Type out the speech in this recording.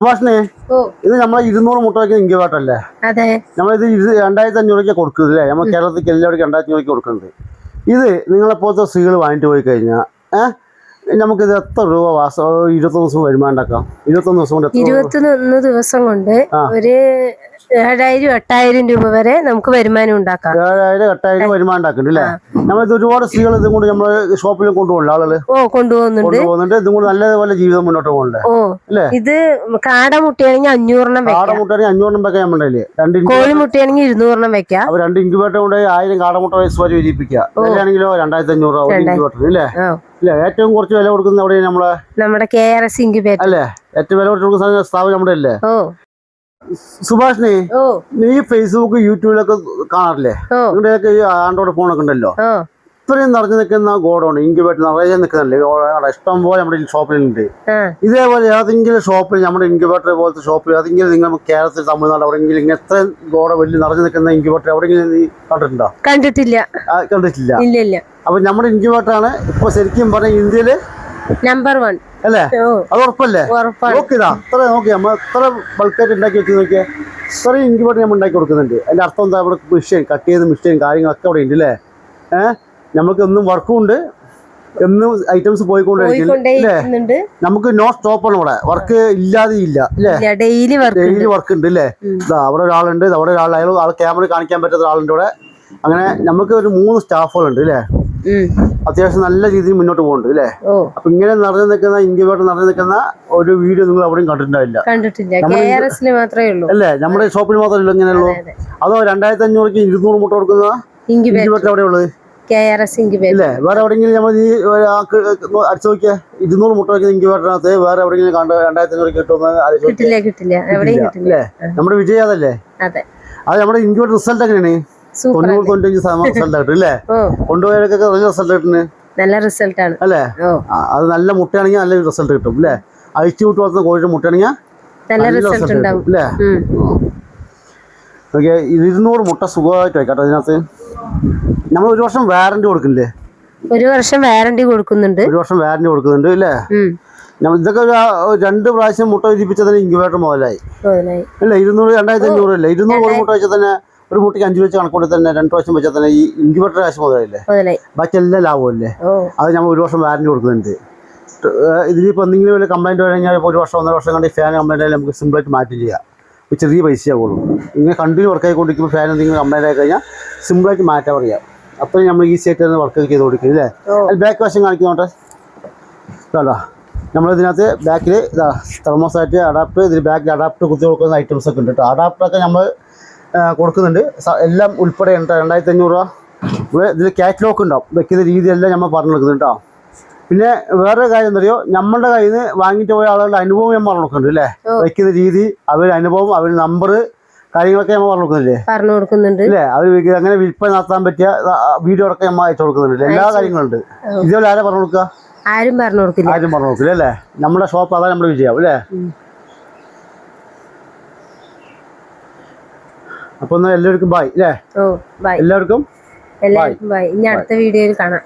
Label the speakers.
Speaker 1: സുഭാഷിനെ ഇത് നമ്മളെ 200 മുട്ട വയ്ക്കുന്ന ഇൻക്യുബേറ്ററല്ലേ?
Speaker 2: അതെ.
Speaker 1: നമ്മളിത് 2500 കൊടുക്കുന്നത് അല്ലേ? നമ്മൾ കേരളത്തിൽ എല്ലാവർക്കും 2500 കൊടുക്കുന്നത്. ഇത് നിങ്ങളെപ്പോലത്തെ സ്ത്രീകൾ വാങ്ങിട്ട് പോയി കഴിഞ്ഞാൽ നമുക്കിത് എത്ര രൂപ 21 ദിവസം വരുമാനം ഉണ്ടാക്കാം? 21 ദിവസം കൊണ്ട്
Speaker 2: 21 ദിവസം കൊണ്ട് ഒരു 7,000-8,000 രൂപ വരെ നമുക്ക് വരുമാനം ഉണ്ടാക്കാം.
Speaker 1: 7,000-8,000 വരുമാനം ഉണ്ടാക്കുന്നുണ്ട് അല്ലേ? നമ്മളിത് ഒരുപാട് സ്ത്രീകൾ ഇതും കൊണ്ട് നമ്മള് ഷോപ്പിൽ കൊണ്ടുപോകണ്ട ആളുകൾ കൊണ്ടുപോകുന്നുണ്ട്. ഇതും കൊണ്ട് നല്ലതുപോലെ ജീവിതം മുന്നോട്ട് പോകണ്ടേ അല്ലേ?
Speaker 2: ഇത് കാടമുട്ടയാണെങ്കിൽ 500
Speaker 1: കാടമുട്ടയാണെങ്കിൽ 500 വെക്കാൻ നമ്മളുടെ
Speaker 2: കോഴിമുട്ടയാണെങ്കിൽ 200 വെക്കാം.
Speaker 1: അപ്പൊ 2 ഇൻക്യുബേറ്റർ കൊണ്ട് 1000 കാടമുട്ട വയസ്സ് വരെ വിരിപ്പിക്കുക. വിലയാണെങ്കിലോ 2,500 ഇൻക്യുബേറ്റർ ഇല്ലേ? ഇല്ല, ഏറ്റവും കുറച്ച് വില കൊടുക്കുന്ന അവിടെ നമ്മുടെ KRS ഇൻക്യുബേറ്റർ അല്ലേ? ഏറ്റവും വില കൊടുക്കുന്ന സ്ഥാപനം നമ്മുടെ അല്ലേ? സുഭാഷിനെ, നീ ഫേസ്ബുക്ക് യൂട്യൂബിലൊക്കെ കാണാറില്ലേ? നിങ്ങളുടെയൊക്കെ ഈ ആൻഡ്രോയിഡ് ഫോണൊക്കെ ഉണ്ടല്ലോ. ഇത്രയും നിറഞ്ഞു നിൽക്കുന്ന ഗോഡൗൺ ഇൻക്യുബേറ്റർ നിറയെ നിൽക്കുന്നില്ലേ? ഇഷ്ടം പോലെ നമ്മുടെ ഷോപ്പിലുണ്ട്. ഇതേപോലെ ഏതെങ്കിലും ഷോപ്പിൽ നമ്മുടെ ഇൻക്യുബേറ്റർ പോലത്തെ ഷോപ്പിൽ ഏതെങ്കിലും നിങ്ങൾ കേരളത്തിൽ തമിഴ്നാട് എവിടെയെങ്കിലും ഇങ്ങനത്തെ വലിയ നിറഞ്ഞു നിൽക്കുന്ന ഇൻക്യുബേറ്റർ എവിടെയെങ്കിലും നീ കണ്ടിട്ടുണ്ടോ?
Speaker 2: കണ്ടിട്ടില്ല.
Speaker 1: അപ്പൊ നമ്മുടെ ഇൻക്യുബേറ്റർ ആണ് ഇപ്പൊ ശരിക്കും പറഞ്ഞ ഇന്ത്യയില്
Speaker 2: നമ്പർ 1
Speaker 1: അല്ലേ? അത് ഉറപ്പല്ലേ? നോക്കിയതാ അത്ര നോക്കിയാ നമ്മൾ എത്ര ബൾക്കായിട്ട് ഉണ്ടാക്കി വെച്ച് നോക്കിയാൽ ഇത്രയും ഇൻക്യുബേറ്റർ നമ്മൾ ഉണ്ടാക്കി കൊടുക്കുന്നുണ്ട്. അതിന്റെ അർത്ഥം എന്താ? ഇവിടെ മിഷീൻ കട്ട് ചെയ്ത് മിഷീൻ കാര്യങ്ങളൊക്കെ അവിടെ ഉണ്ട് അല്ലേ? നമുക്ക് എന്നും വർക്കും ഉണ്ട്, എന്നും ഐറ്റംസ് പോയിക്കൊണ്ടിരിക്കും. നമുക്ക് നോ സ്റ്റോപ്പ് ആണ് ഇവിടെ, വർക്ക് ഇല്ലാതെ ഇല്ല അല്ലേ? ഡെയിലി വർക്ക് ഉണ്ട് അല്ലേ? അവിടെ ഒരാളുണ്ട്, അവിടെ ഒരാൾ ആൾ ക്യാമറ കാണിക്കാൻ പറ്റാത്ത ആളുണ്ട് ഇവിടെ. അങ്ങനെ നമുക്ക് ഒരു 3 സ്റ്റാഫുകളുണ്ട് അല്ലേ? അത്യാവശ്യം നല്ല രീതിയിൽ മുന്നോട്ട് പോകുന്നുണ്ട് അല്ലേ? അപ്പൊ ഇങ്ങനെ നിറഞ്ഞു നിൽക്കുന്ന ഇൻക്യുബേറ്റർ നിറഞ്ഞു നിൽക്കുന്ന ഒരു വീഡിയോ നിങ്ങൾ അവിടെയും കണ്ടിട്ടുണ്ടാവില്ല അല്ലേ? നമ്മുടെ ഷോപ്പിൽ മാത്രമല്ല ഇങ്ങനെയുള്ളൂ. അതോ 2,500 200 മുട്ട കൊടുക്കുന്ന ഇൻക്യുബേറ്റർ എവിടെ ഉള്ളത്? ഇല്ലേ? വേറെ എവിടെയെങ്കിലും നമ്മൾ ഈ അടിച്ചു നോക്കിയാൽ 200 മുട്ട വയ്ക്കുന്ന ഇൻക്യുബേറ്ററിനകത്ത് വേറെ എവിടെയെങ്കിലും കണ്ട് 2,500 കിട്ടുമെന്ന് നമ്മുടെ വിജയം അതല്ലേ? അത് നമ്മുടെ ഇൻക്യുബേറ്റർ റിസൾട്ട് എങ്ങനെയാണ്? 90-95% റിസൾട്ട് കിട്ടും അല്ലേ? കൊണ്ടുപോയവർക്കൊക്കെ നല്ല റിസൾട്ട് കിട്ടുന്നത്.
Speaker 2: നല്ല റിസൾട്ട് ആണ്
Speaker 1: അല്ലേ? അത് നല്ല മുട്ടയാണെങ്കിൽ നല്ല റിസൾട്ട് കിട്ടും അല്ലേ? അഴിച്ചു വിട്ട് വളർത്തുന്ന കോഴിയുടെ മുട്ടയാണെങ്കിൽ നല്ല റിസൾട്ട് കിട്ടും അല്ലേ? ഓക്കെ, 200 മുട്ട സുഖമായിട്ട് വയ്ക്കാട്ടോ. ഇതിനകത്ത് നമ്മൾ 1 വർഷം വാറന്റി കൊടുക്കുന്നില്ലേ?
Speaker 2: 1 വർഷം വാറന്റി കൊടുക്കുന്നുണ്ട്.
Speaker 1: 1 വർഷം വാറന്റി കൊടുക്കുന്നുണ്ട് അല്ലേ? ഇതൊക്കെ 2 പ്രാവശ്യം മുട്ട വിരിപ്പിച്ചതിന് ഇൻക്യുബേറ്റർ മുതലായി അല്ലേ? 2,500 അല്ലേ? 200 മുട്ട വെച്ചാൽ തന്നെ ഒരു മുട്ടയ്ക്ക് 5 വെച്ച് കണക്കൂടെ തന്നെ 2 പ്രാവശ്യം വെച്ചാൽ തന്നെ ഈ ഇൻക്യുബേറ്റർ കാശ് മുതലല്ലേ? ബാക്കി എല്ലാം ലാഭമല്ലേ? അത് നമ്മൾ 1 വർഷം വാറന്റി കൊടുക്കുന്നുണ്ട്. ഇതിലിപ്പോൾ എന്തെങ്കിലും വല്ല കംപ്ലൈൻറ്റ് കഴിഞ്ഞാൽ 1 വർഷം 1.5 വർഷം കണ്ട് ഫാൻ കംപ്ലൈൻറ്റ് ആയാലും നമുക്ക് സിമ്പിളായിട്ട് മാറ്റി ചെയ്യാം. ചെറിയ പൈസയാവുള്ളൂ. ഇങ്ങനെ കണ്ടിന്യൂ വർക്ക് ആയിക്കൊണ്ടിരിക്കുമ്പോൾ ഫാൻ എന്തെങ്കിലും കംപ്ലൈൻറ്റ് ആയി കഴിഞ്ഞാൽ സിമ്പിളായിട്ട് മാറ്റാൻ പറയാം. അത്രയും നമ്മൾ ഈസി ആയിട്ട് തന്നെ വർക്ക് ചെയ്ത് കൊടുക്കും അല്ലേ? അത് ബാക്ക് വശം കാണിക്കുന്നോട്ടെ. ഇതാ നമ്മളിതിനകത്ത് ബാക്കിൽ ഇതാ തെർമോസാറ്റ് അഡാപ്റ്റർ, ഇതിൽ ബാക്കിൽ അഡാപ്റ്റർ കുത്തി കൊടുക്കുന്ന ഐറ്റംസ് ഒക്കെ ഉണ്ട് കേട്ടോ. അഡാപ്റ്ററൊക്കെ നമ്മൾ കൊടുക്കുന്നുണ്ട്. എല്ലാം ഉൾപ്പെടെ 2,500 രൂപ. ഇവിടെ ഇതിൽ കാറ്റലോഗ് ഉണ്ടാവും, വെക്കുന്ന രീതിയെല്ലാം നമ്മൾ പറഞ്ഞു കൊടുക്കുന്നുണ്ട് കേട്ടോ. പിന്നെ വേറൊരു കാര്യം എന്താ അറിയോ? നമ്മളുടെ കയ്യിൽ നിന്ന് വാങ്ങിയിട്ട് പോയ ആളുകളുടെ അനുഭവം ഞാൻ പറഞ്ഞു കൊടുക്കുന്നുണ്ട് അല്ലേ? വെക്കുന്ന രീതി, അവരുടെ അനുഭവം, അവരുടെ നമ്പർ കാര്യങ്ങളൊക്കെ നമ്മൾ പറഞ്ഞു കൊടുക്കുന്നുണ്ട് അല്ലേ? അവർ അങ്ങനെ വിൽപ്പന നടത്താൻ പറ്റിയ വീഡിയോ ഒക്കെ നമ്മൾ അയച്ചു കൊടുക്കുന്നുണ്ട്. എല്ലാ കാര്യങ്ങളുണ്ട്. ഇതുപോലെ ആരാ പറഞ്ഞു കൊടുക്കുക? ആരും പറഞ്ഞു കൊടുക്കില്ല അല്ലേ? നമ്മുടെ ഷോപ്പ് അതാണ് നമ്മുടെ വിജയം അല്ലേ? അപ്പൊ എല്ലാവർക്കും ബൈ അല്ലേ? എല്ലാവർക്കും ബൈ. ഇനി അടുത്ത വീഡിയോയിൽ കാണാം.